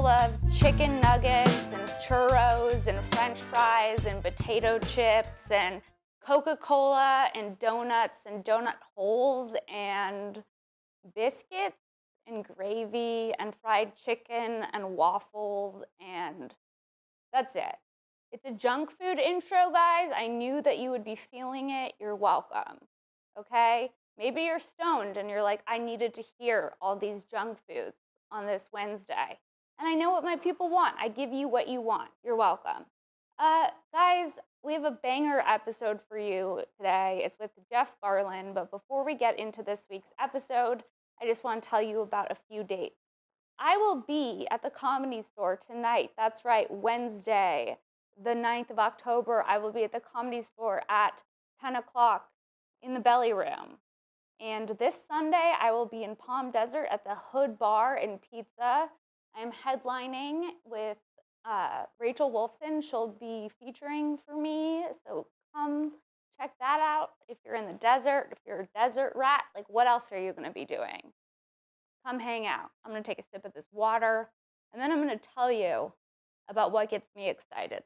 full of chicken nuggets and churros and French fries and potato chips and Coca-Cola and donuts and donut holes and biscuits and gravy and fried chicken and waffles, and that's it. It's a junk food intro, guys. I knew that you would be feeling it. You're welcome, okay? Maybe you're stoned and you're like, I needed to hear all these junk foods on this Wednesday. And I know what my people want. I give you what you want. You're welcome. Guys, we have a banger episode for you today. It's with Jeff Garlin, but before we get into this week's episode, I just want to tell you about a few dates. I will be at the Comedy Store tonight. That's right, Wednesday, the 9th of October. I will be at the Comedy Store at 10 o'clock in the Belly Room. And this Sunday, I will be in Palm Desert at the Hood Bar and Pizza. I'm headlining with Rachel Wolfson. She'll be featuring for me, so come check that out. If you're in the desert, if you're a desert rat, like what else are you going to be doing? Come hang out. I'm going to take a sip of this water, and then I'm going to tell you about what gets me excited.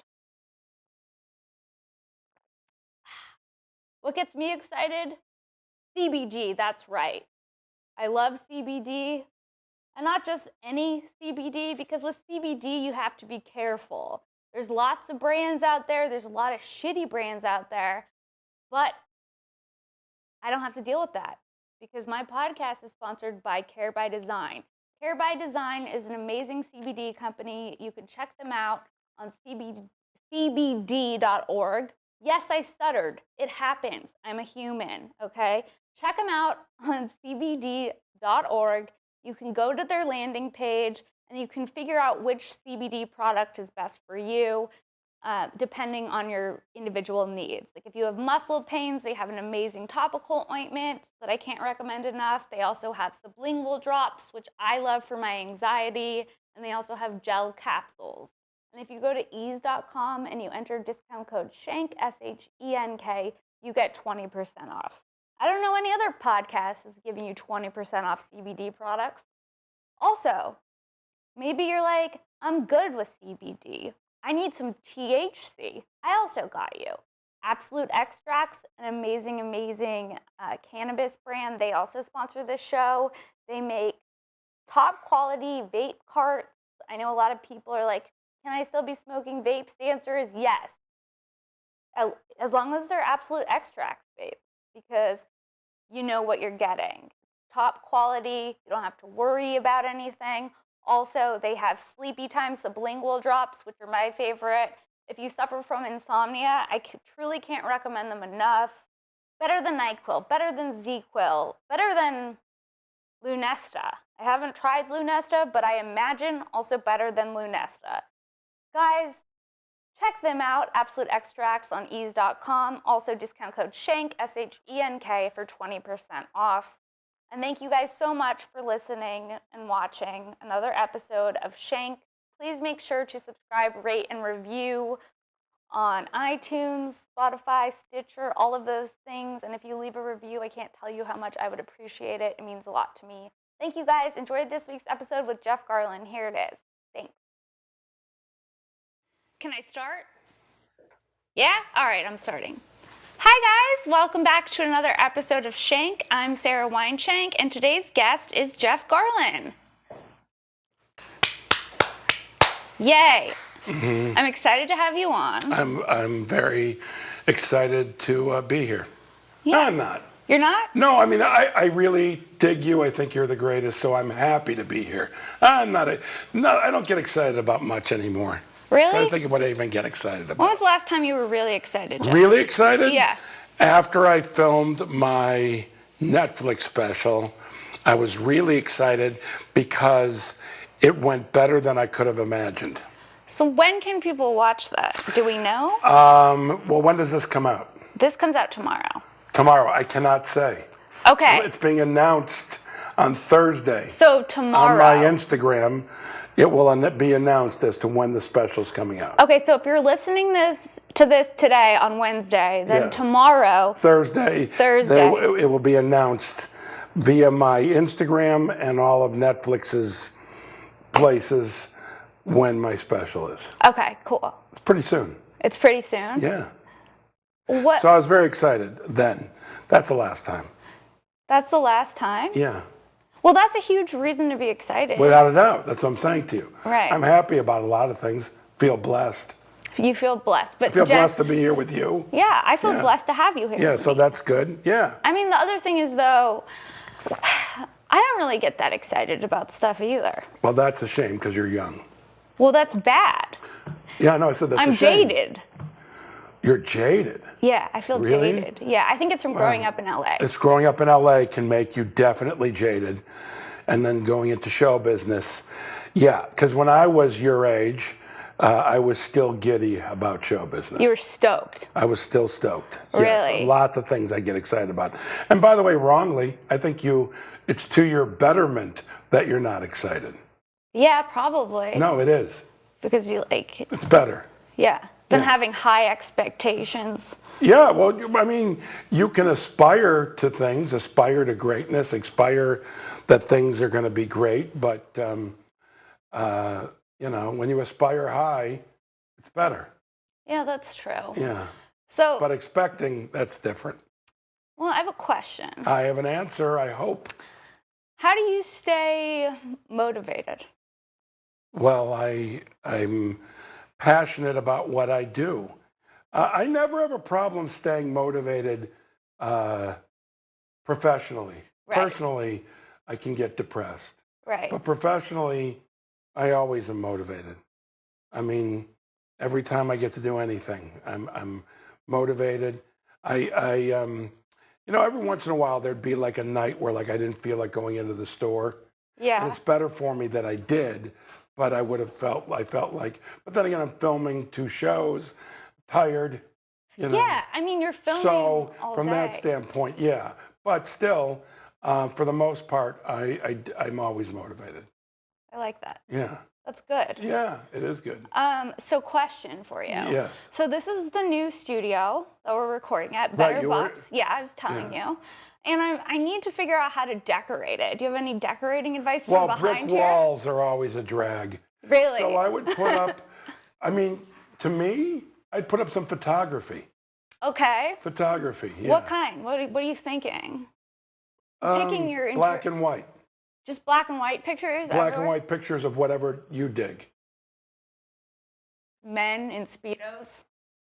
What gets me excited? CBD, that's right. I love CBD. And not just any CBD, because with CBD, you have to be careful. There's lots of brands out there. There's a lot of shitty brands out there. But I don't have to deal with that because my podcast is sponsored by Care by Design. Care by Design is an amazing CBD company. You can check them out on cbd.org. Yes, I stuttered. It happens. I'm a human, okay? Check them out on cbd.org. You can go to their landing page and you can figure out which CBD product is best for you, depending on your individual needs. Like if you have muscle pains, they have an amazing topical ointment that I can't recommend enough. They also have sublingual drops, which I love for my anxiety, and they also have gel capsules. And if you go to ease.com and you enter discount code SHENK, SHENK, you get 20% off. I don't know any other podcast is giving you 20% off CBD products. Also, maybe you're like, I'm good with CBD. I need some THC. I also got you. Absolute Extracts, an amazing cannabis brand. They also sponsor this show. They make top quality vape carts. I know a lot of people are like, can I still be smoking vapes? The answer is yes. As long as they're Absolute Extracts vapes, because you know what you're getting. Top quality, you don't have to worry about anything. Also, they have sleepy time sublingual drops, which are my favorite. If you suffer from insomnia, I truly can't recommend them enough. Better than NyQuil, better than ZQuil, better than Lunesta. I haven't tried Lunesta, but I imagine also better than Lunesta. Guys, check them out, Absolute Extracts on ease.com. Also, discount code SHENK, SHENK, for 20% off. And thank you guys so much for listening and watching another episode of SHENK. Please make sure to subscribe, rate, and review on iTunes, Spotify, Stitcher, all of those things. And if you leave a review, I can't tell you how much I would appreciate it. It means a lot to me. Thank you guys. Enjoyed this week's episode with Jeff Garlin. Here it is. Thanks. Can I start? Yeah? All right, I'm starting. Hi guys, welcome back to another episode of SHENK. I'm Sara Weinshenk, and today's guest is Jeff Garlin. Yay! Mm-hmm. I'm excited to have you on. I'm very excited to be here. Yeah. No, I'm not. You're not? No, I mean, I really dig you. I think you're the greatest, so I'm happy to be here. I don't get excited about much anymore. Really? I think what I even get excited about. When was the last time you were really excited, Jeff? Really excited? Yeah. After I filmed my Netflix special, I was really excited because it went better than I could have imagined. So when can people watch that? Do we know? Well, when does this come out? This comes out tomorrow. Tomorrow, I cannot say. Okay. It's being announced on Thursday. So tomorrow. On my Instagram, it will be announced as to when the special's coming out. Okay, so if you're listening to this today on Wednesday, then tomorrow, Thursday, it will be announced via my Instagram and all of Netflix's places when my special is. Okay, cool. It's pretty soon. It's pretty soon? Yeah. What? So I was very excited then. That's the last time. That's the last time? Yeah. Well, that's a huge reason to be excited. Without a doubt. That's what I'm saying to you. Right. I'm happy about a lot of things. Feel blessed. You feel blessed. But I feel blessed to be here with you. Yeah, I feel blessed to have you here. Yeah, with so me. that's good. Yeah. I mean, the other thing is, though, I don't really get that excited about stuff either. Well, that's a shame because you're young. Well, that's bad. Yeah, I know. I said that's I'm a shame. jaded. You're jaded. Yeah, I feel Really? jaded. Yeah, I think it's from growing up in LA. It's growing up in LA can make you definitely jaded. And then going into show business. Yeah, because when I was your age, I was still giddy about show business. You were stoked. I was still stoked. Really? Yes, lots of things I get excited about. And by the way, wrongly, I think it's to your betterment that you're not excited. Yeah, probably. No, it is. Because you like, It's better. yeah, than Yeah. having high expectations. Yeah, well, I mean, you can aspire to things, aspire to greatness, aspire that things are going to be great, but, you know, when you aspire high, it's better. Yeah, that's true. Yeah, So, but expecting, that's different. well, I have a question. I have an answer, I hope. How do you stay motivated? Well, I'm passionate about what I do. I never have a problem staying motivated professionally. Right. Personally, I can get depressed. Right. But professionally, I always am motivated. I mean, every time I get to do anything, I'm motivated. You know, every once in a while there'd be like a night where like I didn't feel like going into the store. And Yeah. it's better for me that I did, but I felt like, but then again, I'm filming 2 shows, tired, you know. Yeah, I mean, you're filming So all from day. that standpoint, yeah. But still, for the most part, I'm always motivated. I like that. Yeah. That's good. Yeah, it is good. So question for you. Yes. So this is the new studio that we're recording at. Right, Better you were- Bucks. Yeah, I was telling you. And I need to figure out how to decorate it. Do you have any decorating advice Well, from brick behind here? walls are always a drag. Really? So I would put up, I mean, to me, I'd put up some photography. Okay. Photography, yeah. What kind? What are you thinking? Picking your black and white. Just black and white pictures? Black and everywhere? white pictures of whatever you dig. Men in Speedos?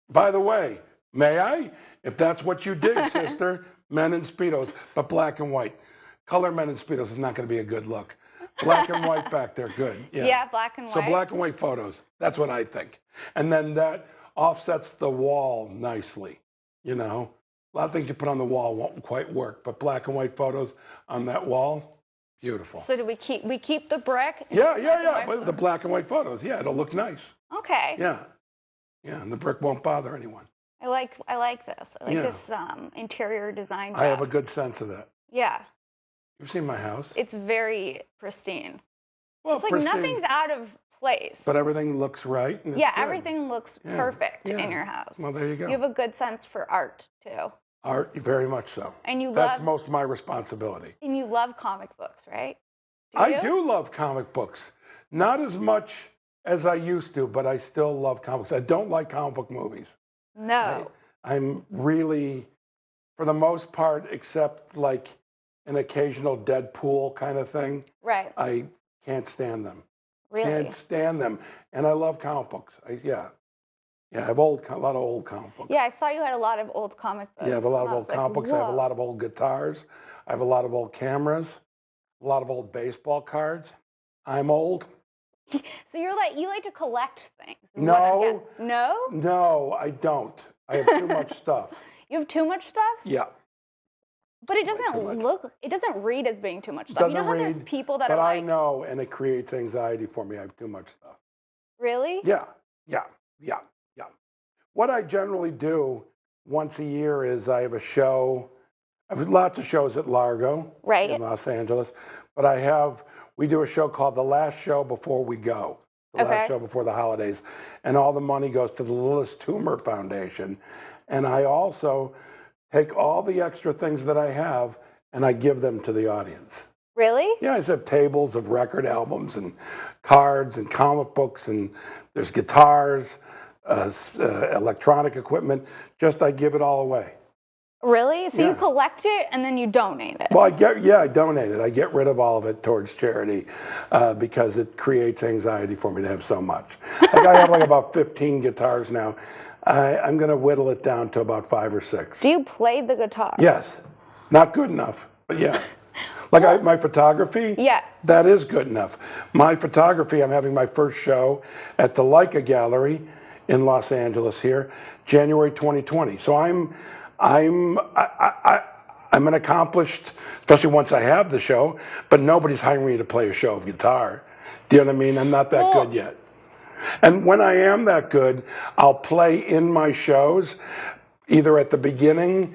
By the way, may I? If that's what you dig, sister, men in Speedos, but black and white. Color men in Speedos is not going to be a good look. Black and white back there, good. Yeah, Yeah, black and white. So black and white photos, that's what I think. And then that offsets the wall nicely, you know. A lot of things you put on the wall won't quite work, but black and white photos on that wall, beautiful. So do we keep the brick? Yeah. With the black and white photos, yeah, it'll look nice. Okay. Yeah, and the brick won't bother anyone. I like this. I like Yeah. this interior design. I have a job. good sense of that. Yeah. You've seen my house. It's very pristine. Well, It's like pristine, nothing's out of place. but everything looks right. And it's Yeah, good. everything looks Yeah, perfect yeah. in your house. Well, there you go. You have a good sense for art too. Art, very much so. And you That's love most my responsibility. comic books, right? I do love comic books. Not as much as I used to, but I still love comics. I don't like comic book movies. No. I'm really, for the most part, except like an occasional Deadpool kind of thing, Right. I can't stand them. Really? Can't stand them. And I love comic books. Yeah, I have a lot of old comic books. Yeah, I saw you had a lot of old comic books. Yeah, I have a lot and of I old was like, comic books. I have a whoa. lot of old guitars. I have a lot of old cameras. A lot of old baseball cards. I'm old. So you like to collect things. Is what I'm No. getting. No? No, I don't. I have too much stuff. You have too much stuff? Yeah. But it too doesn't much. it doesn't read as being too much stuff. You know Doesn't how there's read, people that But are I like, know, and it creates anxiety for me. I have too much stuff. really? Yeah. What I generally do once a year is I have a show. I have lots of shows at Largo Right. in Los Angeles, but we do a show called The Last Show Before We Go, the Okay. last show before the holidays, and all the money goes to the Lillis Tumor Foundation. And I also take all the extra things that I have and I give them to the audience. Really? Yeah, I just have tables of record albums and cards and comic books, and there's guitars, electronic equipment. Just I give it all away. Really? So Yeah. you collect it and then you donate it? Well, I donate it. I get rid of all of it towards charity because it creates anxiety for me to have so much. Like I have like about 15 guitars now. I'm going to whittle it down to about 5 or 6. Do you play the guitar? Yes, not good enough, but yeah. Like my photography, Yeah. that is good enough. My photography, I'm having my first show at the Leica Gallery in Los Angeles here, January 2020. So I'm an accomplished, especially once I have the show, but nobody's hiring me to play a show of guitar. Do you know what I mean? I'm not that good yet. And when I am that good, I'll play in my shows, either at the beginning,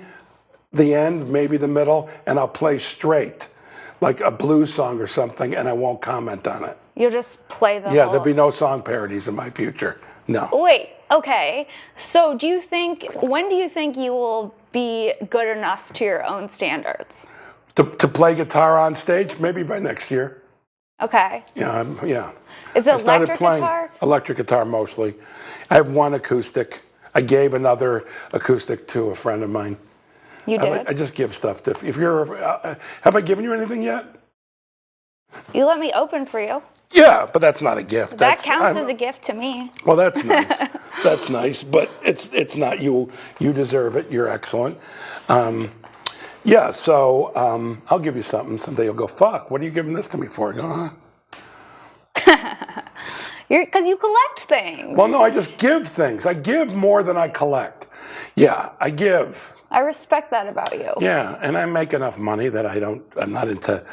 the end, maybe the middle, and I'll play straight, like a blues song or something, and I won't comment on it. You'll just play the Yeah, whole... there'll be no song parodies in my future. No. Wait, okay. So when do you think you will be good enough to your own standards? To play guitar on stage, maybe by next year. Okay. Yeah, yeah. Is it I started electric playing guitar? electric guitar mostly. I have one acoustic. I gave another acoustic to a friend of mine. You did? I just give stuff to, if you're, have I given you anything yet? You let me open for you. Yeah, but that's not a gift. That counts as a gift to me. Well, that's nice. That's nice, but it's not you. You deserve it. You're excellent. Yeah, so I'll give you something. Someday you'll go, fuck, what are you giving this to me for? I go, huh? Because you collect things. Well, no, I just give things. I give more than I collect. Yeah, I give. I respect that about you. Yeah, and I make enough money that I'm not into,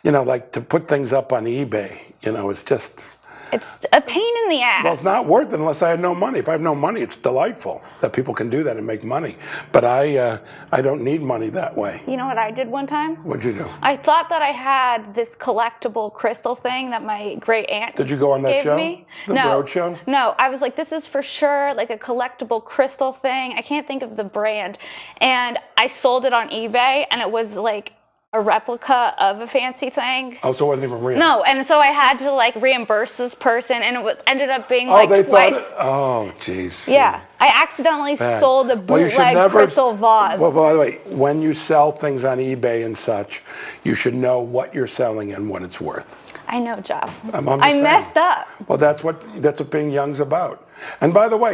like to put things up on eBay, it's just. It's a pain in the ass. Well, it's not worth it unless I have no money. If I have no money, it's delightful that people can do that and make money. But I don't need money that way. You know what I did one time? What'd you do? I thought that I had this collectible crystal thing that my great aunt Did you go on that gave show? me. The road show? No, I was like, this is for sure like a collectible crystal thing. I can't think of the brand. And I sold it on eBay, and it was like a replica of a fancy thing. Oh, so it wasn't even real? No, and so I had to like reimburse this person, and it ended up being Oh, like they twice. thought oh, jeez. Yeah, I accidentally sold a bootleg crystal vase. Well, by the way, when you sell things on eBay and such, you should know what you're selling and what it's worth. I know, Jeff. I'm just I saying. messed up. Well, that's what being young's about. And by the way,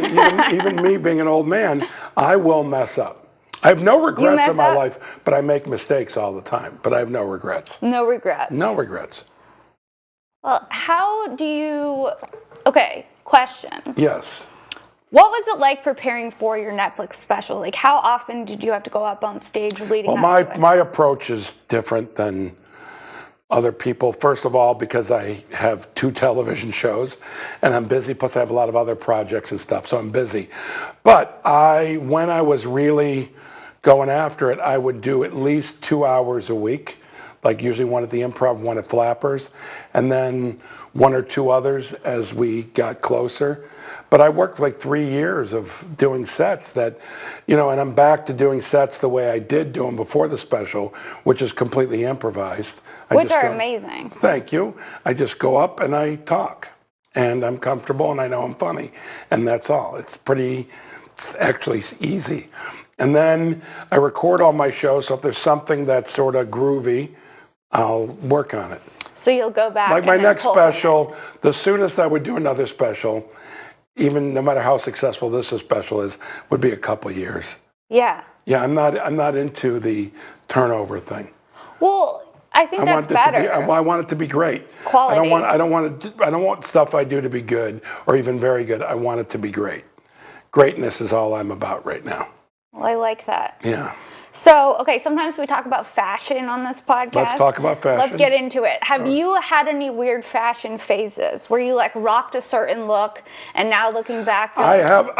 even me being an old man, I will mess up. I have no regrets in my life, but I make mistakes all the time. But I have no regrets. No regrets. No regrets. Well, how do you... Okay, question. Yes. What was it like preparing for your Netflix special? Like, how often did you have to go up on stage leading up to it? My approach is different than other people. First of all, because I have 2 television shows and I'm busy, plus I have a lot of other projects and stuff, so I'm busy. But when I was really going after it, I would do at least 2 hours a week, like usually one at the Improv, one at Flappers, and then 1 or 2 others as we got closer. But I worked like 3 years of doing sets that, and I'm back to doing sets the way I did do them before the special, which is completely improvised. Which are amazing. Thank you. I just go up and I talk, and I'm comfortable and I know I'm funny, and that's all. It's actually easy. And then I record all my shows, so if there's something that's sort of groovy, I'll work on it. So you'll go back. Like my next special, the soonest I would do another special, even no matter how successful this special is, would be a couple years. Yeah. Yeah, I'm not into the turnover thing. Well, I think that's better. I want it to be great. Quality. I don't want stuff I do to be good or even very good. I want it to be great. Greatness is all I'm about right now. Well, I like that. Yeah. So, okay, sometimes we talk about fashion on this podcast. Let's talk about fashion. Let's get into it. Have you had any weird fashion phases where you like rocked a certain look and now looking back? I have.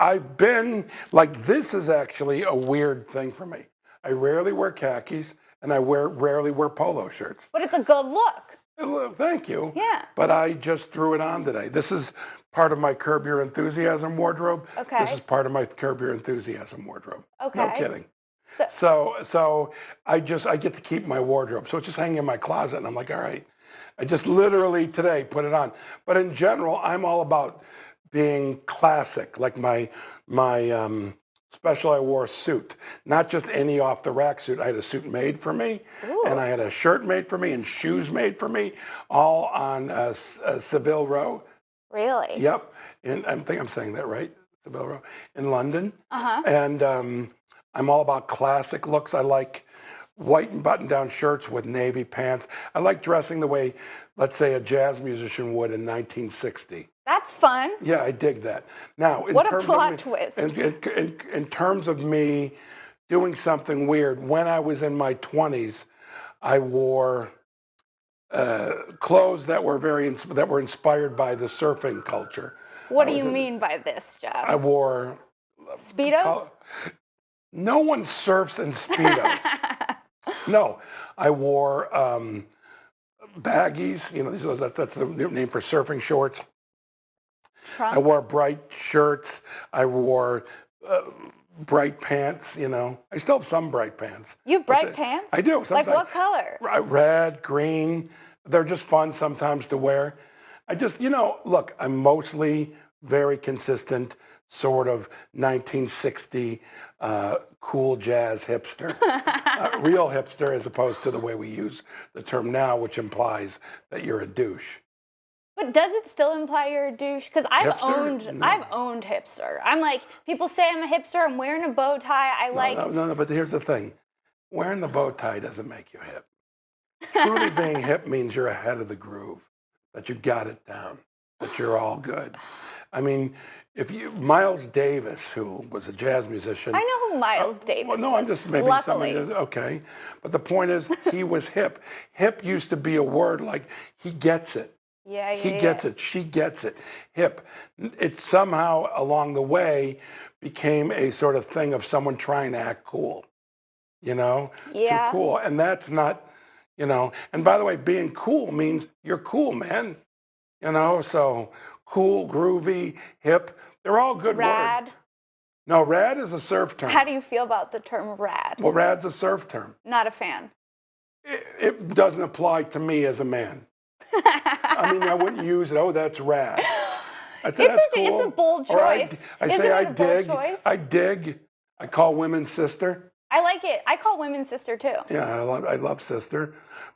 I've been, like, this is actually a weird thing for me. I rarely wear khakis and I rarely wear polo shirts. But it's a good look. Thank you. Yeah. But I just threw it on today. This is part of my Curb Your Enthusiasm wardrobe. Okay. This is part of my Curb Your Enthusiasm wardrobe. Okay. No kidding. So I get to keep my wardrobe. So it's just hanging in my closet, and I'm like, all right. I just literally today put it on. But in general, I'm all about being classic. Like my special, I wore a suit, not just any off the rack suit. I had a suit made for me, and I had a shirt made for me, and shoes made for me, all on Savile Row. Really? Yep, and I think I'm saying that right, Savile Row in London. Uh-huh. And I'm all about classic looks. I like white and button-down shirts with navy pants. I like dressing the way, let's say, a jazz musician would in 1960. That's fun. Yeah, I dig that. Now, what a plot twist. In terms of me doing something weird, when I was in my 20s, I wore clothes that were inspired by the surfing culture. What do you mean by this, Jeff? I wore Speedos? No one surfs in Speedos. No, I wore baggies. You know, that's the name for surfing shorts. Trunks? I wore bright shirts. I wore bright pants. You know, I still have some bright pants. You have bright pants? I do. Like what color? Red, green. They're just fun sometimes to wear. I just, look, I'm mostly very consistent, sort of 1960 cool jazz hipster, real hipster, as opposed to the way we use the term now, which implies that you're a douche. But does it still imply you're a douche? Because I've owned hipster. I'm like, people say I'm a hipster. I'm wearing a bow tie. No. But here's the thing: wearing the bow tie doesn't make you hip. Truly being hip means you're ahead of the groove, that you got it down, that you're all good. I mean, Miles Davis, who was a jazz musician. I know who Miles Davis is. No, I'm just maybe somebody is okay. But the point is, he was hip. Hip used to be a word like he gets it. Yeah. He gets it. She gets it. Hip. It somehow along the way became a sort of thing of someone trying to act cool. Yeah. Too cool. And that's not, and by the way, being cool means you're cool, man. So cool, groovy, hip, they're all good rad. words. No, rad is a surf term. How do you feel about the term rad? Well, rad's a surf term. Not a fan. It doesn't apply to me as a man. I mean, I wouldn't use it. Oh, that's rad. That's cool. It's a bold choice. I dig. I call women sister. I like it. I call women sister too. Yeah, I love sister.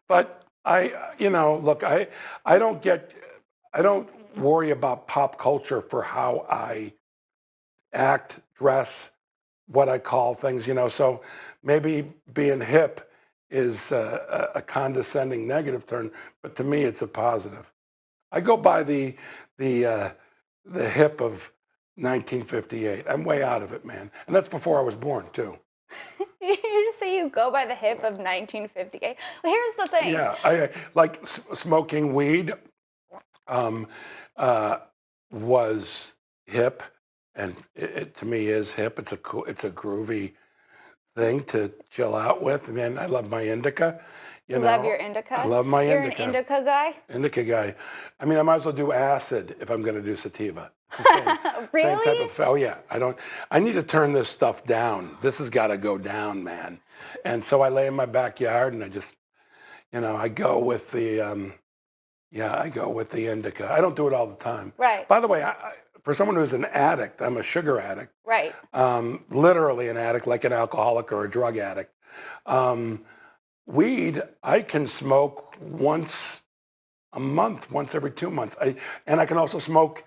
But look, I don't worry about pop culture for how I act, dress, what I call things, So maybe being hip is a condescending negative term, but to me it's a positive. I go by the hip of 1958. I'm way out of it, man. And that's before I was born, too. Did you just say you go by the hip of 1958? Well, here's the thing. Yeah, I like smoking weed was hip, and it to me is hip. It's a groovy thing to chill out with. Man, I love my indica. You love your indica? I love my indica. You're an indica guy? Indica guy. I mean, I might as well do acid if I'm going to do sativa. It's the same, really? Same type of, oh yeah. I need to turn this stuff down. This has got to go down, man. And so I lay in my backyard and I just, I go with the, I go with the indica. I don't do it all the time. Right. By the way, for someone who's an addict, I'm a sugar addict. Right. Literally an addict, like an alcoholic or a drug addict. Weed, I can smoke once a month, once every 2 months. And I can also smoke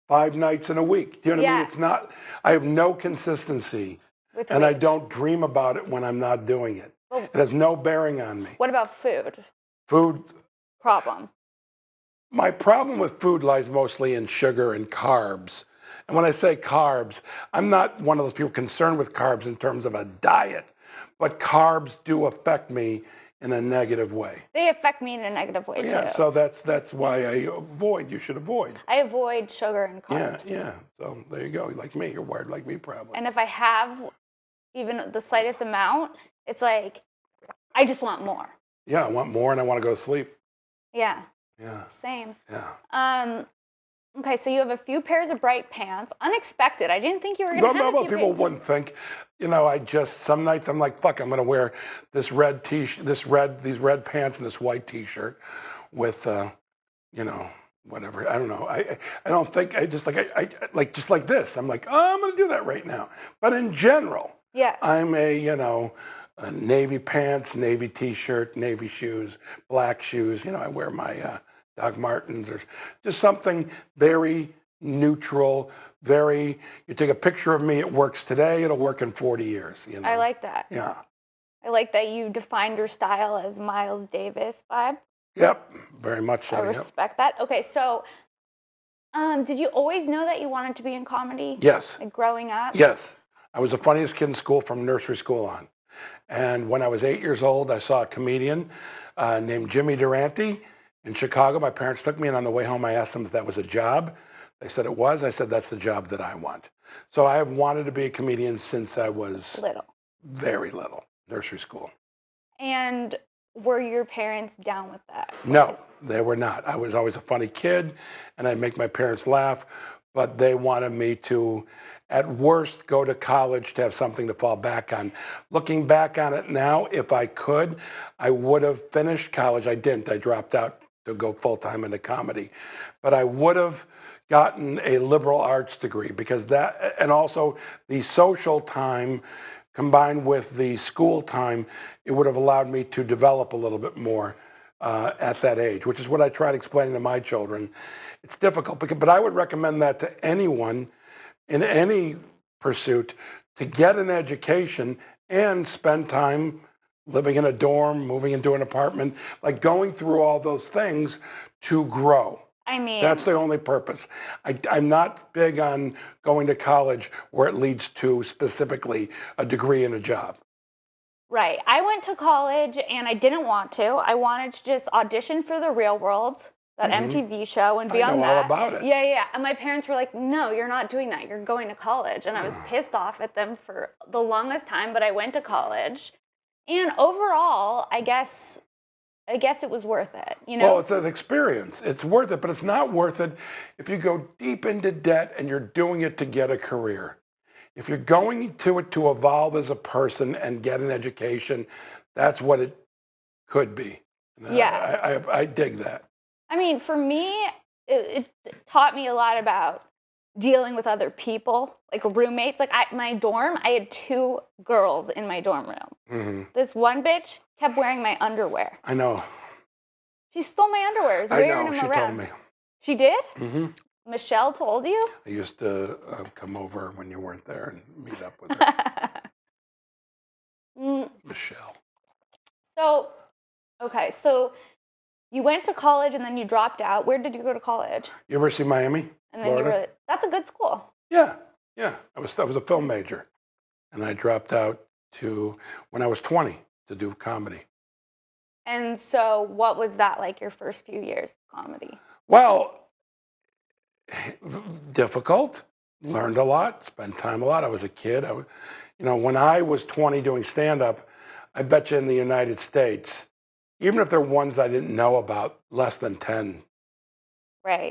5 nights in a week. Do you know what I mean? It's not, I have no consistency. And I don't dream about it when I'm not doing it. It has no bearing on me. What about food? Food. Problem. My problem with food lies mostly in sugar and carbs. And when I say carbs, I'm not one of those people concerned with carbs in terms of a diet, but carbs do affect me in a negative way. They affect me in a negative way, too. Yeah, so that's why you should avoid. I avoid sugar and carbs. Yeah, so there you go. Like me, you're wired like me probably. And if I have even the slightest amount, it's like, I just want more. Yeah, I want more and I want to go to sleep. Yeah. Yeah. Same. Yeah. Okay, so you have a few pairs of bright pants. Unexpected. I didn't think you were going to have a Most few people bright wouldn't think, some nights I'm like, fuck, I'm gonna wear this red t-shirt, these red pants and this white t-shirt with, whatever. I don't know. I don't think just like this. I'm like, oh, I'm gonna do that right now. But in general, Yeah. I'm a navy pants, navy t-shirt, navy shoes, black shoes. I wear my Doc Martens or just something very neutral, you take a picture of me, it works today, it'll work in 40 years. I like that. Yeah. I like that you defined your style as Miles Davis vibe. Yep, very much so. I respect that. Okay, so did you always know that you wanted to be in comedy? Yes. Like growing up? Yes. I was the funniest kid in school from nursery school on. And when I was 8 years old, I saw a comedian named Jimmy Durante in Chicago. My parents took me, and on the way home, I asked them if that was a job. They said it was. I said, that's the job that I want. So I have wanted to be a comedian since I was very little, nursery school. And were your parents down with that? No, they were not. I was always a funny kid, and I'd make my parents laugh, but they wanted me to, at worst, go to college to have something to fall back on. Looking back on it now, if I could, I would have finished college. I didn't. I dropped out to go full-time into comedy. But I would have gotten a liberal arts degree because that, and also the social time combined with the school time, it would have allowed me to develop a little bit more at that age, which is what I tried explaining to my children. It's difficult, but I would recommend that to anyone in any pursuit to get an education and spend time living in a dorm, moving into an apartment, like going through all those things to grow. I mean, that's the only purpose. I'm not big on going to college where it leads to specifically a degree and a job. Right. I went to college and I didn't want to. I wanted to just audition for The Real World, that MTV show, and be on that. I know all about it. Yeah. And my parents were like, no, you're not doing that. You're going to college. And I was pissed off at them for the longest time, but I went to college. And overall, I guess it was worth it, Well, it's an experience. It's worth it, but it's not worth it if you go deep into debt and you're doing it to get a career. If you're going to it to evolve as a person and get an education, that's what it could be. Yeah. I dig that. I mean, for me, it taught me a lot about dealing with other people, like roommates. Like my dorm, I had 2 girls in my dorm room. This one bitch kept wearing my underwear. I know. She stole my underwear. I know, she told me. She did? Mm-hmm. Michelle told you? I used to come over when you weren't there and meet up with her. Michelle. So you went to college and then you dropped out. Where did you go to college? University of Miami, Florida. That's a good school. Yeah. I was a film major, and I dropped out when I was 20 to do comedy. And so what was that like, your first few years of comedy? Well, difficult. Learned a lot, spent time a lot. I was a kid. When I was 20 doing stand-up, I bet you in the United States, even if they're ones that I didn't know about, less than 10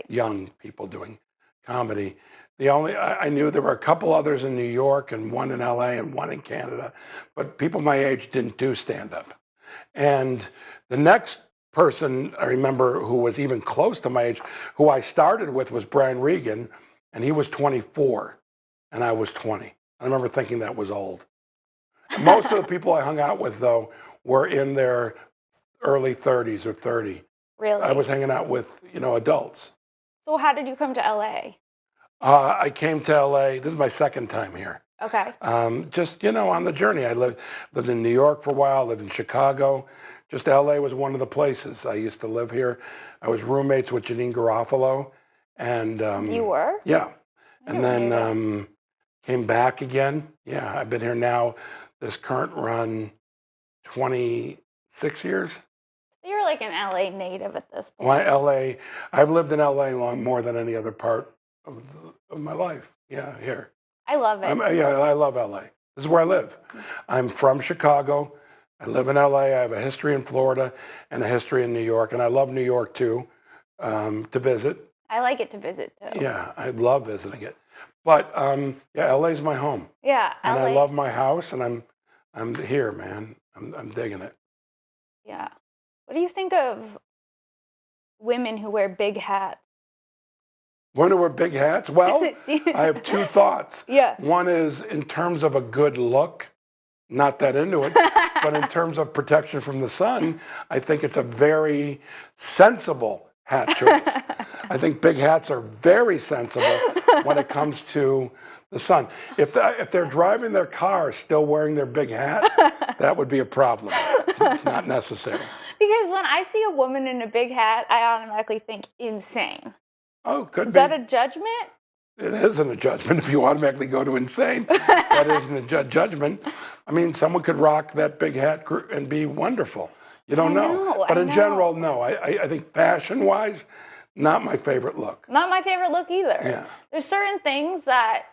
young people doing comedy. I knew there were a couple others in New York and one in LA and one in Canada, but people my age didn't do stand-up. And the next person I remember who was even close to my age, who I started with, was Brian Regan, and he was 24 and I was 20. I remember thinking that was old. Most of the people I hung out with, though, were in their early 30s or 30. Really? I was hanging out with, adults. So how did you come to LA? I came to LA. This is my second time here. Okay. Just, on the journey. I lived in New York for a while, lived in Chicago. Just LA was one of the places. I used to live here. I was roommates with Janine Garofalo. And you were? Yeah. And then came back again. Yeah, I've been here now, this current run, 26 years. You're like an LA native at this point. I've lived in LA more than any other part of my life. Yeah, here. I love it. I love LA. This is where I live. I'm from Chicago. I live in LA. I have a history in Florida and a history in New York. And I love New York too, to visit. I like it to visit too. Yeah, I love visiting it. But yeah, LA's my home. Yeah, And LA. I love my house, and I'm here, man. I'm digging it. Yeah. What do you think of women who wear big hats? When to wear big hats? Well, I have two thoughts. Yeah. One is in terms of a good look, not that into it, but in terms of protection from the sun, I think it's a very sensible hat choice. I think big hats are very sensible when it comes to the sun. If they're driving their car still wearing their big hat, that would be a problem. It's not necessary. Because when I see a woman in a big hat, I automatically think insane. Oh, could Is be. that a judgment? It isn't a judgment if you automatically go to insane. That isn't a judgment. I mean, someone could rock that big hat and be wonderful. You don't know. But in general, no. I think fashion-wise, not my favorite look. Not my favorite look either. Yeah. There's certain things that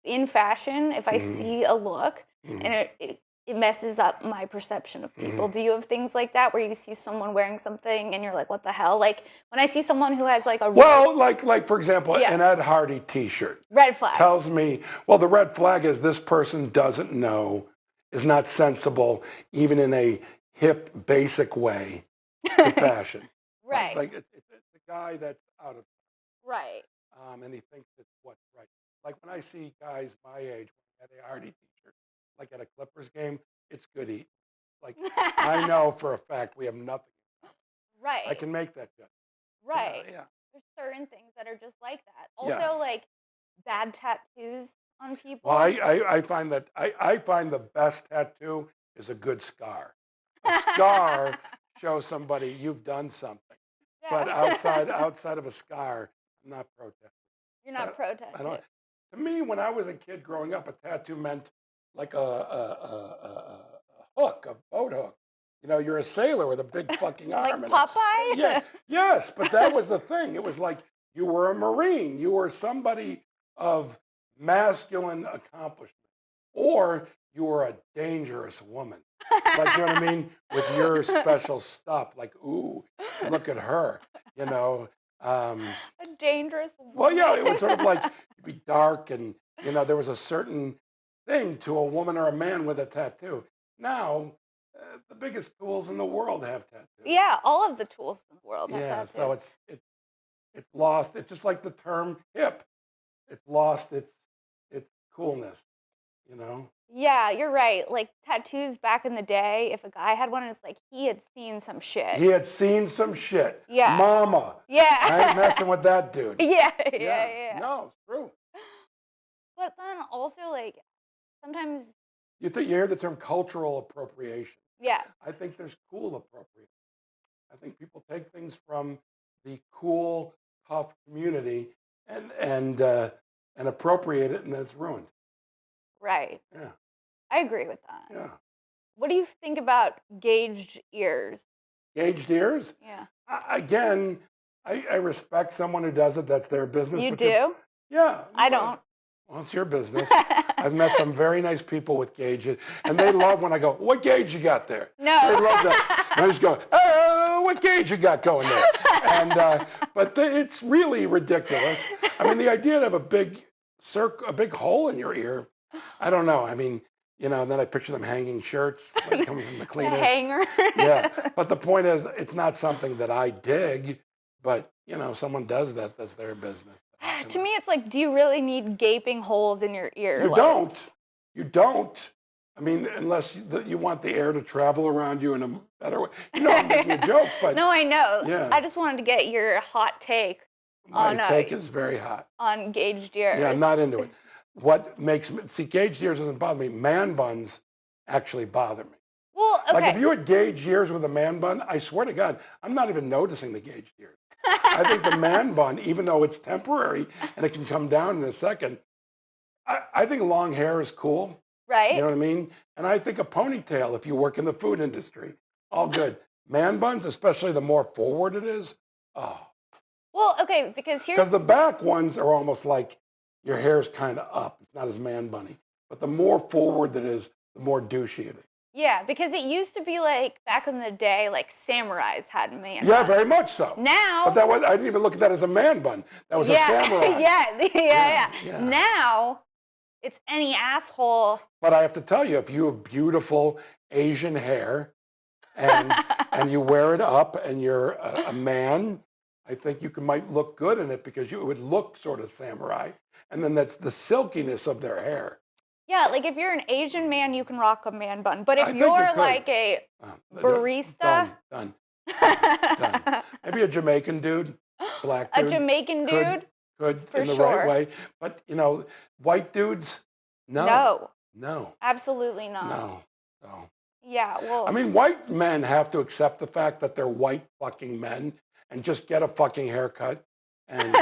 in fashion, if I see a look and it messes up my perception of people. Do you have things like that where you see someone wearing something and you're like, what the hell? Like when I see someone who has like a like for example, an Ed Hardy t-shirt. Red flag. Tells me, well, the red flag is this person doesn't know, is not sensible, even in a hip, basic way to fashion. Right. Like it's a guy that's out of right. And he thinks it's what's right. Like when I see guys my age wearing a Hardy t-shirt, like at a Clippers game, it's good eating. Like I know for a fact we have nothing. Right. I can make that judgment. Right. Yeah. There's certain things that are just like that. Also, like bad tattoos on people. Well, I find that I find the best tattoo is a good scar. A scar shows somebody you've done something. Yeah. But outside of a scar, I'm not protesting. You're not protesting. To me, when I was a kid growing up, a tattoo meant like a hook, a boat hook. You know, you're a sailor with a big fucking arm. Like Popeye? Yeah, yes, but that was the thing. It was like you were a Marine. You were somebody of masculine accomplishment. Or you were a dangerous woman. Like, you know what I mean? With your special stuff. Like, ooh, look at her. You know. A dangerous woman. Well, yeah, it was sort of like you'd be dark and, you know, there was a certain thing to a woman or a man with a tattoo. Now, the biggest tools in the world have tattoos. Yeah, all of the tools in the world have tattoos. So it's lost. It's just like the term hip. It's lost its coolness, you know? Yeah, you're right. Like tattoos back in the day, if a guy had one, it's like he had seen some shit. He had seen some shit. Yeah. Mama. Yeah. I ain't messing with that dude. Yeah. No, it's true. But then also, like, sometimes you hear the term cultural appropriation. Yeah. I think there's cool appropriation. I think people take things from the cool, tough community and appropriate it, and then it's ruined. Right. Yeah. I agree with that. Yeah. What do you think about gauged ears? Gauged ears? Yeah. Again, I respect someone who does it. That's their business. You do? Yeah. I don't. Well, it's your business. I've met some very nice people with gauges, and they love when I go, what gauge you got there? No. They love that. And I just go, oh, what gauge you got going there? And but it's really ridiculous. I mean, the idea of a big hole in your ear, I don't know. I mean, you know, and then I picture them hanging shirts like coming from the cleaners. The hanger. Yeah. But the point is, it's not something that I dig, but, you know, if someone does that, that's their business. To me, it's like, do you really need gaping holes in your ear? You don't. I mean, unless you want the air to travel around you in a better way. You know, I'm making a joke, but... No, I know. Yeah. I just wanted to get your hot take. My take is very hot. On gauged ears. Yeah, I'm not into it. What makes me... See, gauged ears doesn't bother me. Man buns actually bother me. Well, okay. Like, if you had gauged ears with a man bun, I swear to God, I'm not even noticing the gauged ears. I think the man bun, even though it's temporary and it can come down in a second, I think long hair is cool. Right. You know what I mean? And I think a ponytail, if you work in the food industry, all good. Man buns, especially the more forward it is, oh. Well, okay, because the back ones are almost like your hair's kind of up. It's not as man bunny. But the more forward it is, the more douchey it is. Yeah, because it used to be like back in the day, like samurais had man Yeah, buns. very much so. Now, But I didn't even look at that as a man bun. That was a yeah, samurai. yeah. Now it's any asshole. But I have to tell you, if you have beautiful Asian hair and you wear it up and you're a man, I think you might look good in it because it would look sort of samurai. And then that's the silkiness of their hair. Yeah, like if you're an Asian man, you can rock a man bun. But I if think you're you could. like a barista, Done. Maybe a Jamaican dude, black a dude. Jamaican dude, Could for in the sure. right way. But, white dudes, no. Absolutely not. No. Yeah, well, I mean, white men have to accept the fact that they're white fucking men and just get a fucking haircut and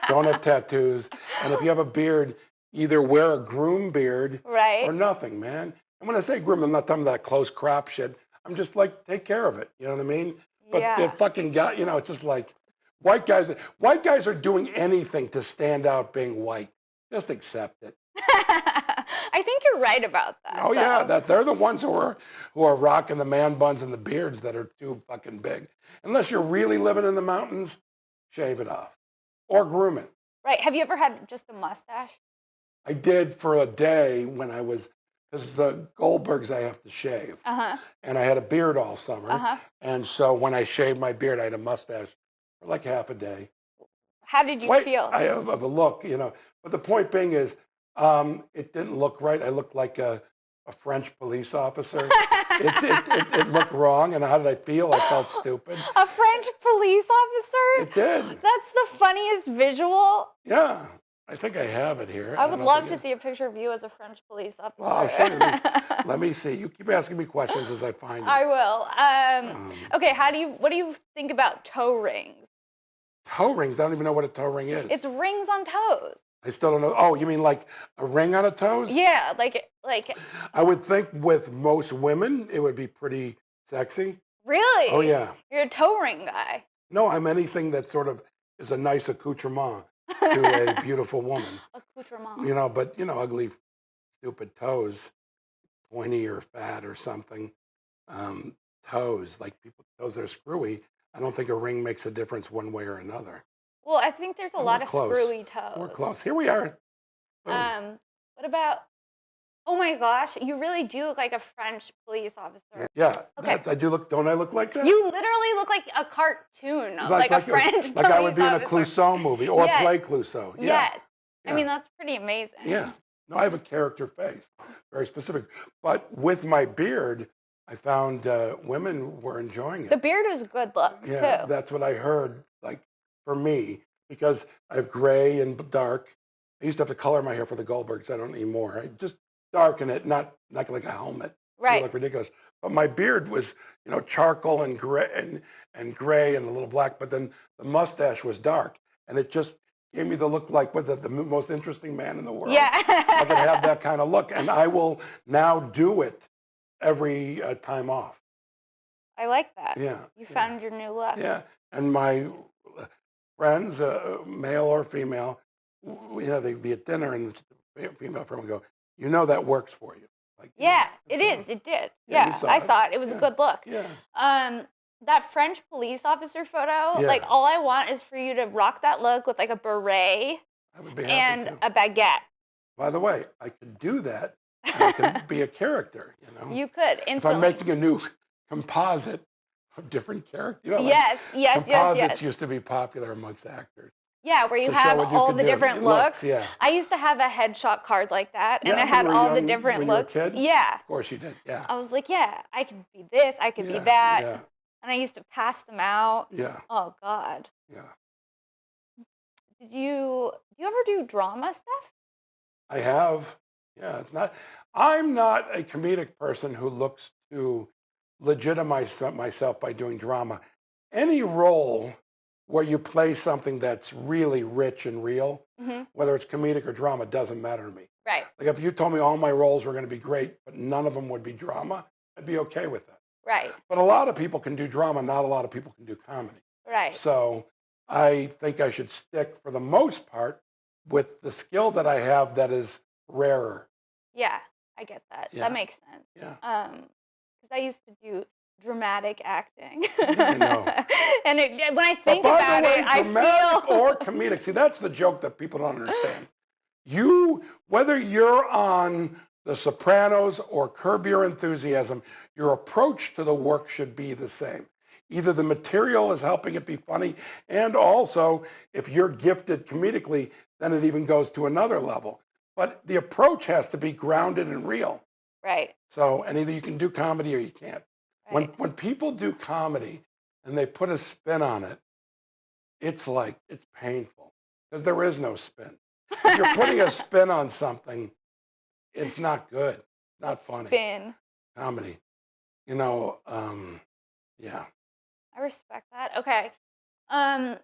don't have tattoos. And if you have a beard, either wear a groom beard right. or nothing, man. And when I say groom, I'm not talking about that close crop shit. I'm just like, take care of it. You know what I mean? But Yeah. the fucking guy, it's just like white guys are doing anything to stand out being white. Just accept it. I think you're right about that. Oh yeah, that they're the ones who are rocking the man buns and the beards that are too fucking big. Unless you're really living in the mountains, shave it off or groom it. Right. Have you ever had just a mustache? I did for a day when I was, because the Goldbergs I have to shave. And I had a beard all summer. And so when I shaved my beard, I had a mustache for like half a day. How did you feel? I have a look, But the point being is, it didn't look right. I looked like a French police officer. It looked wrong. And how did I feel? I felt stupid. A French police officer? It did. That's the funniest visual. Yeah. I think I have it here. I would love to see a picture of you as a French police officer. Well, I'll show you this. Let me see. You keep asking me questions as I find it. I will. Okay, what do you think about toe rings? Toe rings? I don't even know what a toe ring is. It's rings on toes. I still don't know. Oh, you mean like a ring on a toes? Yeah, like. I would think with most women, it would be pretty sexy. Really? Oh, yeah. You're a toe ring guy. No, I'm anything that sort of is a nice accoutrement to a beautiful woman. Accoutrement. But, ugly, stupid toes, pointy or fat or something. Toes, like people's toes, they're screwy. I don't think a ring makes a difference one way or another. Well, I think there's a lot of screwy toes. We're close. Here we are. What about? Oh my gosh, you really do look like a French police officer. Yeah. Okay. I do look. Don't I look like that? You literally look like a cartoon, like a French police officer. Like I would be in a Clouseau movie or play Clouseau. Yeah. Yes. Yeah. I mean, that's pretty amazing. Yeah. No, I have a character face, very specific. But with my beard, I found women were enjoying it. The beard was a good look, too. That's what I heard, like, for me, because I have gray and dark. I used to have to color my hair for the Goldbergs. I don't anymore. I just darken it, not like a helmet. Right. It look ridiculous. But my beard was, charcoal and gray and a little black. But then the mustache was dark, and it just gave me the look like the most interesting man in the world. Yeah. I could have that kind of look, and I will now do it every time off. I like that. Yeah. You found your new look. Yeah, and my friends, male or female, they'd be at dinner, and the female friend would go, that works for you. Like, it is. It did. Yeah, I saw it. It was a good look. Yeah. That French police officer photo, like all I want is for you to rock that look with like a beret I would be happy and to. a baguette. By the way, I could do that. I could be a character, You could instantly. If I'm making a new composite of different characters. Yes. Composites used to be popular amongst actors. Yeah, where you have all the different looks. Yeah. I used to have a headshot card like that, and Yeah, it had when you were all the young, different when you were a looks. kid? Yeah. Of course you did, yeah. I was like, I could be this, I could be that. And I used to pass them out. Yeah. Oh, God. Yeah. Do you ever do drama stuff? I have. Yeah, I'm not a comedic person who looks to legitimize myself by doing drama. Any role where you play something that's really rich and real, whether it's comedic or drama, doesn't matter to me. Right. Like if you told me all my roles were going to be great, but none of them would be drama, I'd be okay with that. Right. But a lot of people can do drama, not a lot of people can do comedy. Right. So I think I should stick, for the most part, with the skill that I have that is rarer. Yeah, I get that. Yeah. That makes sense. Yeah. Because I used to do dramatic acting. I know. And when I think But by about the way, it, I dramatic feel or comedic. See, that's the joke that people don't understand. Whether you're on The Sopranos or Curb Your Enthusiasm, your approach to the work should be the same. Either the material is helping it be funny, and also if you're gifted comedically, then it even goes to another level. But the approach has to be grounded and real. right. So, and either you can do comedy or you can't. Right. When people do comedy and they put a spin on it, it's painful because there is no spin. If you're putting a spin on something, it's not good, not funny. Spin. Comedy, yeah. I respect that. Okay. Um,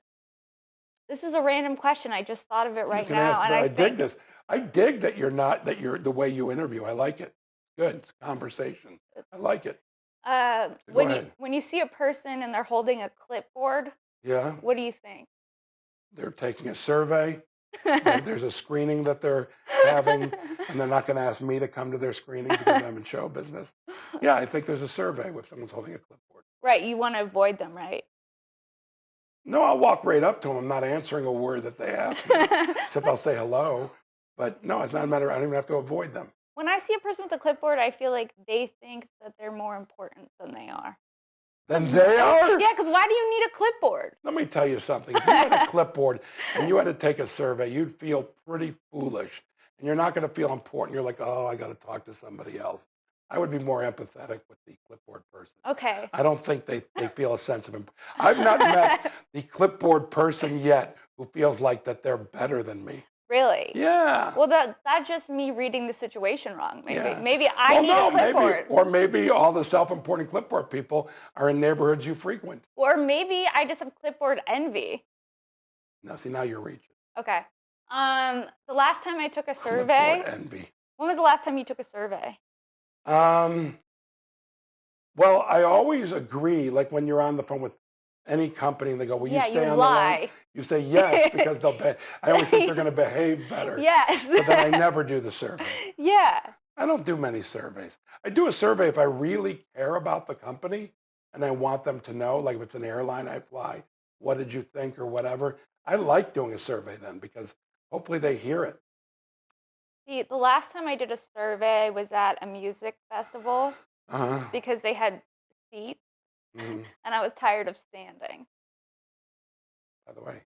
this is a random question. I just thought of it You right can now, ask, and but I I dig think this. I dig that you're the way you interview. I like it. Good. It's conversation. I like it. Go ahead. when you see a person and they're holding a clipboard, Yeah. what do you think? They're taking a survey. There's a screening that they're having, and they're not going to ask me to come to their screening because I'm in show business. Yeah, I think there's a survey if someone's holding a clipboard. Right. You want to avoid them, right? No, I'll walk right up to them. I'm not answering a word that they ask me, except I'll say hello. But no, it's not a matter. I don't even have to avoid them. When I see a person with a clipboard, I feel like they think that they're more important than they are. Then they are? Yeah, because why do you need a clipboard? Let me tell you something. If you had a clipboard and you had to take a survey, you'd feel pretty foolish. And you're not going to feel important. You're like, oh, I got to talk to somebody else. I would be more empathetic with the clipboard person. Okay. I don't think they feel a sense of I've not met the clipboard person yet who feels like that they're better than me. Really? Yeah. Well, that's just me reading the situation wrong. Maybe Yeah. maybe I need a clipboard. Maybe all the self-important clipboard people are in neighborhoods you frequent. Or maybe I just have clipboard envy. Now, see, now you're reaching. Okay. The last time I took a survey. Clipboard envy. When was the last time you took a survey? Well, I always agree, like when you're on the phone with any company and they go, will you stay on the line? You say yes, because I always think they're going to behave better. Yes. But then I never do the survey. Yeah. I don't do many surveys. I do a survey if I really care about the company and I want them to know, like if it's an airline I fly, what did you think or whatever. I like doing a survey then because hopefully they hear it. See, the last time I did a survey was at a music festival because they had seats and I was tired of standing. By the way,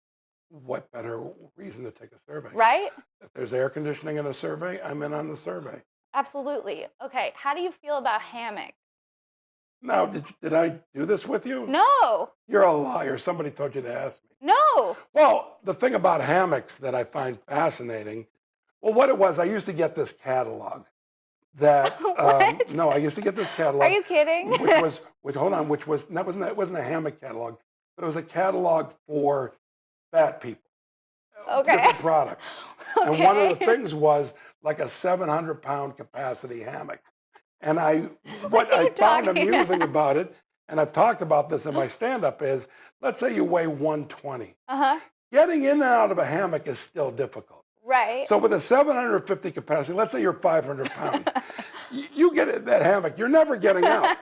what better reason to take a survey? Right? If there's air conditioning in a survey, I'm in on the survey. Absolutely. Okay, how do you feel about hammocks? Now, did I do this with you? No. You're a liar. Somebody told you to ask me. No. Well, the thing about hammocks that I find fascinating, well, what it was, I used to get this catalog that, What? no, I used to get this catalog. Are you kidding? That wasn't a hammock catalog, but it was a catalog for fat people. Okay. Different products. Okay. And one of the things was like a 700-pound capacity hammock. And what I found amusing about it, and I've talked about this in my stand-up, is let's say you weigh 120. Getting in and out of a hammock is still difficult. Right. So with a 750 capacity, let's say you're 500 pounds, you get in that hammock, you're never getting out.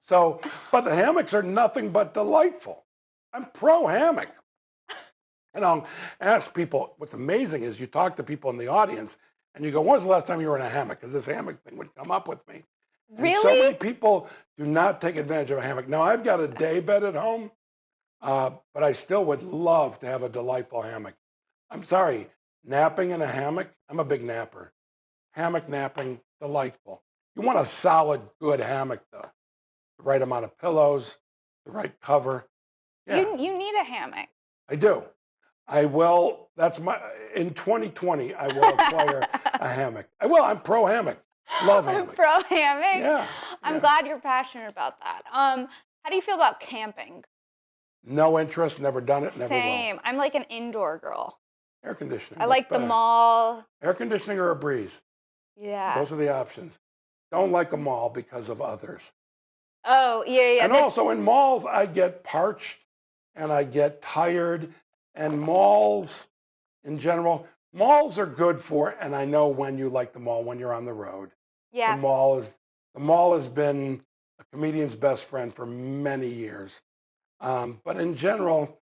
So, but the hammocks are nothing but delightful. I'm pro hammock. And I'll ask people, what's amazing is you talk to people in the audience and you go, when was the last time you were in a hammock? Because this hammock thing would come up with me. And Really? so many people do not take advantage of a hammock. Now, I've got a day bed at home, but I still would love to have a delightful hammock. I'm sorry, napping in a hammock, I'm a big napper. Hammock napping, delightful. You want a solid, good hammock, though. The right amount of pillows, the right cover. Yeah, You need a hammock. I do. I will, in 2020, I will acquire a hammock. I will, I'm pro hammock. Love hammock. Pro hammock? Yeah. I'm glad you're passionate about that. How do you feel about camping? No interest, never done it, never will. Same. I'm like an indoor girl. Air conditioning. I like the mall. Air conditioning or a breeze. Yeah. Those are the options. Don't like a mall because of others. Oh, yeah. And also in malls, I get parched and I get tired. And malls, in general, malls are good for, and I know when you like the mall, when you're on the road. Yeah. The mall has been a comedian's best friend for many years. But in general,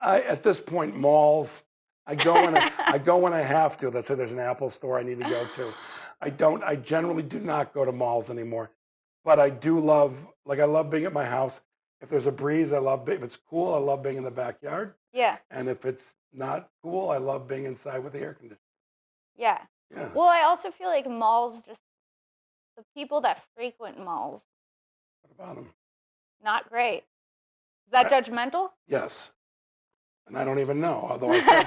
at this point, malls, I go when I have to. Let's say there's an Apple store I need to go to. I generally do not go to malls anymore. But I do love, like, I love being at my house. If there's a breeze, if it's cool, I love being in the backyard. Yeah. And if it's not cool, I love being inside with the air conditioning. Yeah. Yeah. Well, I also feel like malls, just the people that frequent malls, What about them? not great. Is that judgmental? Yes. And I don't even know. Although I said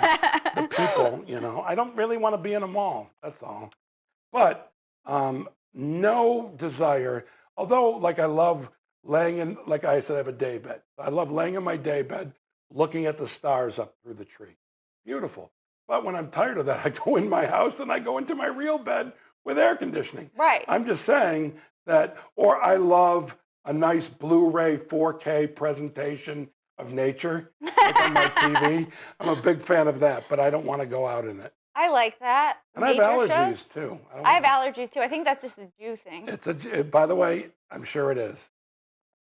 the people, I don't really want to be in a mall. That's all. But no desire. Although, like, I love laying in, like I said, I have a day bed. I love laying in my day bed, looking at the stars up through the tree. Beautiful. But when I'm tired of that, I go in my house and I go into my real bed with air conditioning. Right. I'm just saying that, or I love a nice Blu-ray 4K presentation of nature like on my TV. I'm a big fan of that, but I don't want to go out in it. I like that. And I have allergies too. I have allergies too. I think that's just a Jew thing. By the way, I'm sure it is.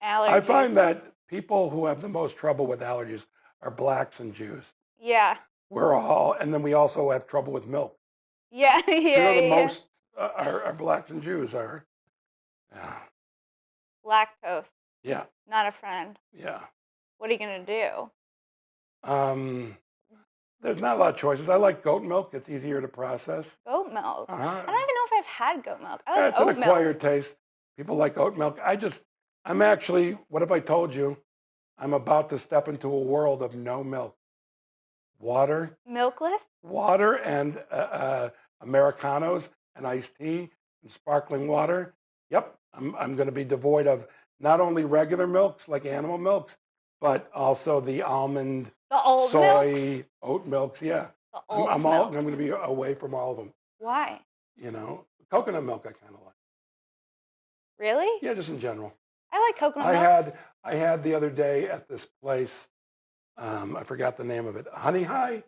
Allergies. I find that people who have the most trouble with allergies are blacks and Jews. Yeah. And then we also have trouble with milk. Yeah, yeah. Most are blacks and Jews are. Yeah. Lactose. Yeah. Not a friend. Yeah. What are you gonna do? There's not a lot of choices. I like goat milk. It's easier to process. Goat milk. Uh-huh. I don't even know if I've had goat milk. I like It's oat an acquired taste. People like oat milk. I'm actually, what if I told you, I'm about to step into a world of no milk. Water. Milkless? Water and Americanos and iced tea and sparkling water. Yep, I'm going to be devoid of not only regular milks like animal milks, but also the almond, soy, milks? oat milks. Yeah, The I'm milks. going to be away from all of them. Why? Coconut milk I kind of like. Really? Yeah, just in general. I like coconut milk. I had the other day at this place. I forgot the name of it. Honey High.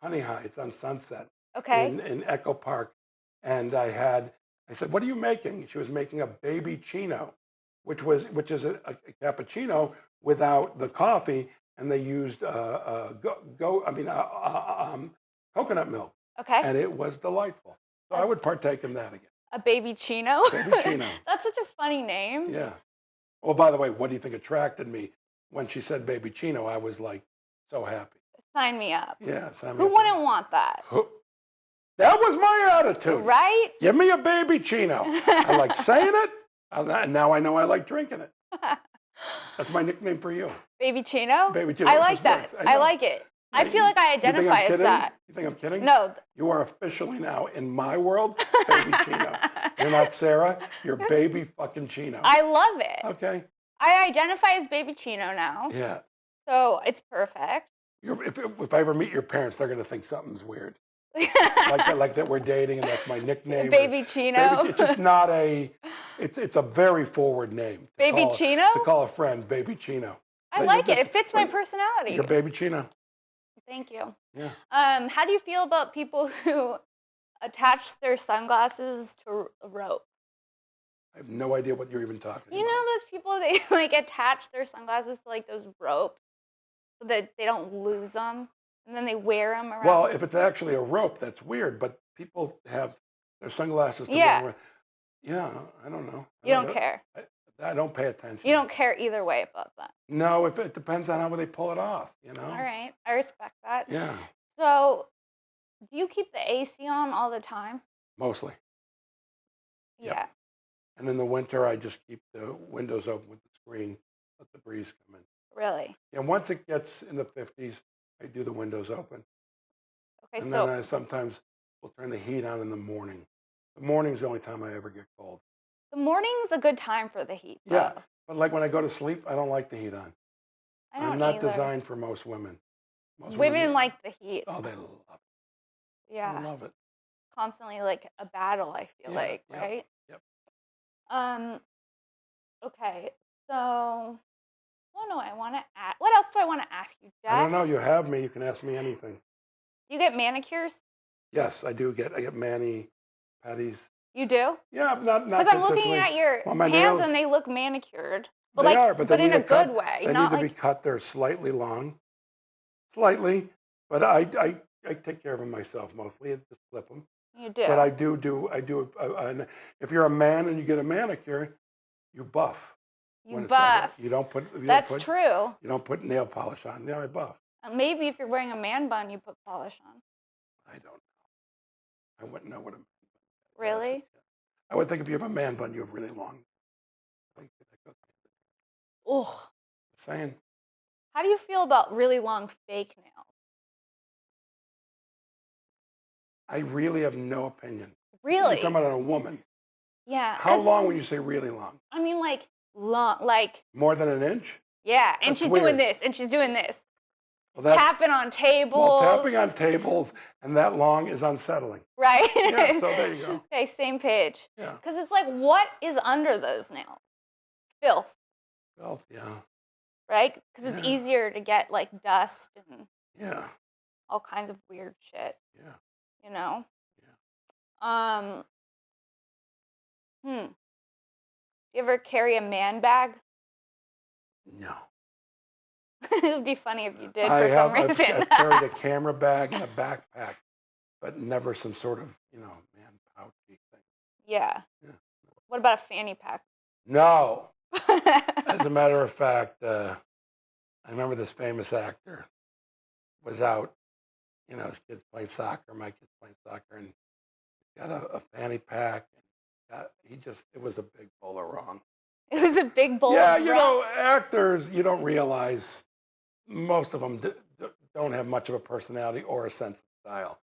It's on Sunset. Okay. In Echo Park, and I said, "What are you making?" She was making a baby chino, which is a cappuccino without the coffee, and they used coconut milk. Okay. And it was delightful. So I would partake in that again. A baby chino? Baby chino. That's such a funny name. Yeah. Well, by the way, what do you think attracted me when she said baby chino? I was like so happy. Sign me up. Yeah, sign me up. Who wouldn't want that? That was my attitude. Right? Give me a baby chino. I like saying it, and now I know I like drinking it. That's my nickname for you. Baby chino? Baby chino. I like that. I like it. I feel like I identify as that. You think I'm kidding? No. You are officially now, in my world, baby chino. You're not Sarah. You're baby fucking chino. I love it. Okay. I identify as baby chino now. Yeah. So it's perfect. If I ever meet your parents, they're going to think something's weird. like that we're dating and that's my nickname. Baby Chino. It's just not it's a very forward name. Baby Chino? To call a friend Baby Chino. I like it. It fits my personality. You're Baby Chino. Thank you. Yeah. How do you feel about people who attach their sunglasses to a rope? I have no idea what you're even talking about. You know those people, they like attach their sunglasses to like those ropes so that they don't lose them, and then they wear them around. Well, if it's actually a rope, that's weird. But people have their sunglasses. Yeah. Yeah, I don't know. You don't care. I don't pay attention. You don't care either way about that. No, if it depends on how they pull it off. All right, I respect that. Yeah. So, do you keep the AC on all the time? Mostly. Yeah. Yep. And in the winter, I just keep the windows open with the screen, let the breeze come in. Really? And once it gets in the 50s, I do the windows open. Okay, and so then I sometimes will turn the heat on in the morning. The morning's the only time I ever get cold. the morning's a good time for the heat. Yeah, though. but like when I go to sleep, I don't like the heat on. I don't I'm not either. designed for most women. Most Women like the heat. Oh, they love it. Yeah. They love it. Constantly like a battle, I feel Yeah, like, yeah, right? yep. Okay, so what else do I want to ask you, Jeff? I don't know. You have me. You can ask me anything. Do you get manicures? Yes, I do I get mani, patties. You do? Yeah, not Because I'm looking consistently. at your Well, my hands nails, and they look manicured. But they like, are, but they but in need a to cut. good way, They not need to be like cut. They're slightly long, slightly. But I take care of them myself mostly. I just clip them. you do. But I do. If you're a man and you get a manicure, you buff. You When it's over. buff. You don't put. That's true. You don't put nail polish on. Yeah, I buff. Maybe if you're wearing a man bun, you put polish on. I don't know. I wouldn't know what a man bun is. Really? I would think if you have a man bun, you have really long. I think that goes. Oh. Saying. How do you feel about really long fake nails? I really have no opinion. Really? You're talking about on a woman. Yeah. How long when you say really long? I mean, like long, like. More than an inch? Yeah, and That's she's weird. doing this, and she's doing this. Well, Tapping on tables. Well, tapping on tables and that long is unsettling. Right. Yeah, so there you go. Okay, same page. Yeah. Because it's like, what is under those nails? Filth. Well, yeah. Right? Because it's Yeah. easier to get like dust and Yeah. all kinds of weird shit. Yeah. You know? Yeah. Do you ever carry a man bag? No. It would be funny if you did for some reason. I've carried a camera bag and a backpack, but never some sort of, man pouchy thing. Yeah. Yeah. What about a fanny pack? No. As a matter of fact, I remember this famous actor was out, his kids playing soccer, my kids playing soccer, and got a fanny pack. And it was a big bowl of wrong. It was a big bowl Yeah, of wrong. actors, you don't realize most of them don't have much of a personality or a sense of style.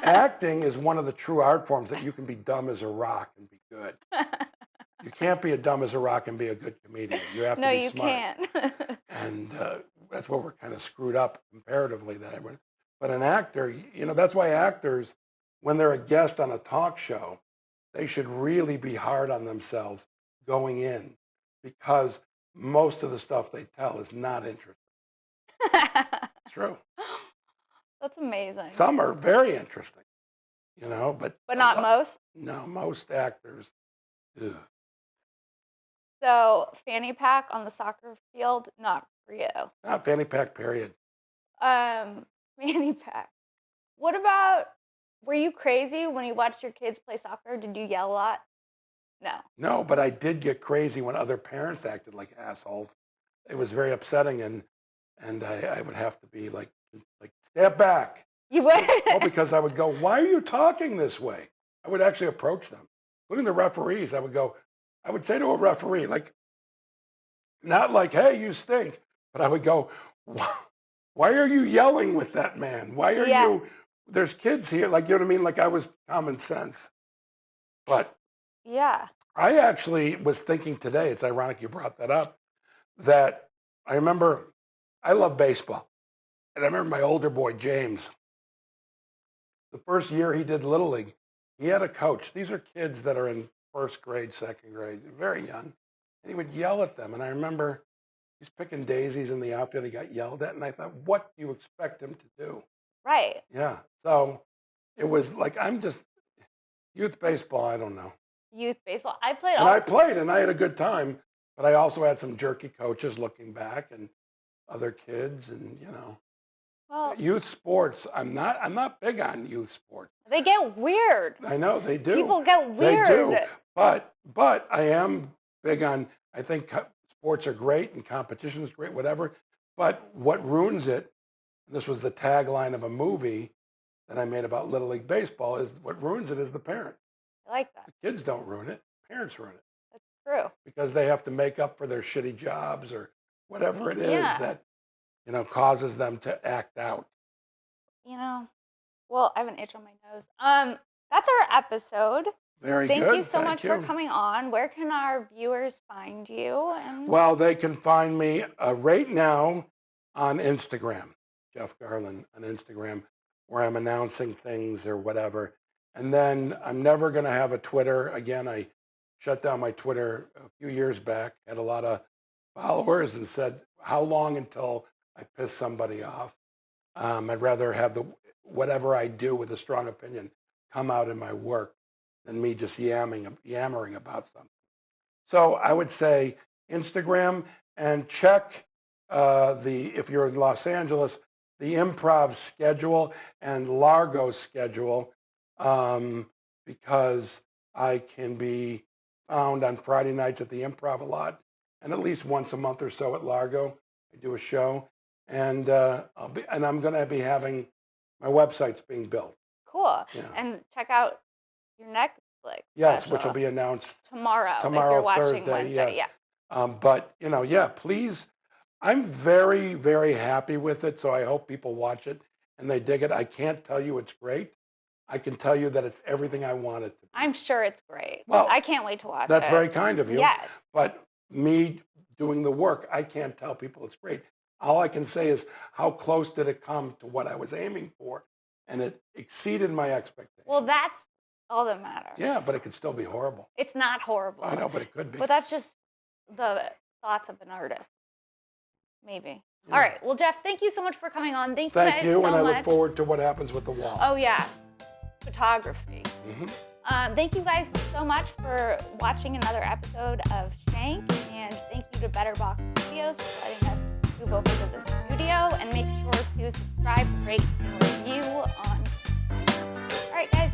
Acting is one of the true art forms that you can be dumb as a rock and be good. You can't be a dumb as a rock and be a good comedian. You have to be smart. No, you can't. And that's where we're kind of screwed up comparatively. But an actor, that's why actors, when they're a guest on a talk show, they should really be hard on themselves going in, because most of the stuff they tell is not interesting. It's true. That's amazing. Some are very interesting, but not most? No, most actors. Ugh. So fanny pack on the soccer field, not for you. Not fanny pack, period. Fanny pack. What about, were you crazy when you watched your kids play soccer? Did you yell a lot? No. No, but I did get crazy when other parents acted like assholes. It was very upsetting, and I would have to be like step back. You would? Oh, because I would go, why are you talking this way? I would actually approach them, including the referees. I would say to a referee, not like, hey, you stink, but I would go, why are you yelling with that man? Why are you, there's kids here, you know what I mean? Like I was common sense. But yeah. I actually was thinking today, it's ironic you brought that up, that I remember, I love baseball. And I remember my older boy, James, the first year he did Little League, he had a coach. These are kids that are in first grade, second grade, very young. And he would yell at them. And I remember he's picking daisies in the outfield. He got yelled at. And I thought, what do you expect him to do? Right. Yeah. So it was like, youth baseball, I don't know. Youth baseball. I played And I played and I had a good time. But I also had some jerky coaches looking back and other kids and, Well, youth sports, I'm not big on youth sports. they get weird. I know they do. People get weird. They do. But I am big on, I think sports are great and competition is great, whatever. But what ruins it, and this was the tagline of a movie that I made about Little League Baseball, is what ruins it is the parent. I like that. The kids don't ruin it. Parents ruin it. That's true. Because they have to make up for their shitty jobs or whatever it is that, causes them to act out. Well, I have an itch on my nose. That's our episode. Very good. Thank you so much for coming on. Where can our viewers find you? Well, they can find me right now on Instagram, Jeff Garlin on Instagram, where I'm announcing things or whatever. And then I'm never going to have a Twitter. Again, I shut down my Twitter a few years back, had a lot of followers, and said, how long until I piss somebody off? I'd rather have whatever I do with a strong opinion come out in my work. than me just yammering about something. So I would say Instagram, and check if you're in Los Angeles, the Improv schedule and Largo's schedule, because I can be found on Friday nights at the Improv a lot, and at least once a month or so at Largo. I do a show, and I'm going to be having my website's being built. Cool. Yeah. And check out your Netflix Yes, special which will be announced tomorrow if tomorrow, you're watching Thursday. Wednesday. Yes. Yeah. But yeah, please. I'm very, very happy with it. So I hope people watch it and they dig it. I can't tell you it's great. I can tell you that it's everything I want it to be. I'm sure it's great. Well, I can't wait to watch it. That's very kind of you. Yes. But me doing the work, I can't tell people it's great. All I can say is how close did it come to what I was aiming for, and it exceeded my expectations. Well, that's all that matters. Yeah, but it could still be horrible. It's not horrible. I know, but it could be. But that's just the thoughts of an artist. Maybe. Yeah. All right. Well, Jeff, thank you so much for coming on. Thank you guys you, so and I much. look forward to what happens with the wall. Oh, yeah. Photography. Mm-hmm. Thank you guys so much for watching another episode of Shank, and thank you to Better Box Studios for letting us move over to the studio, and make sure to subscribe, rate, and review on. All right, guys.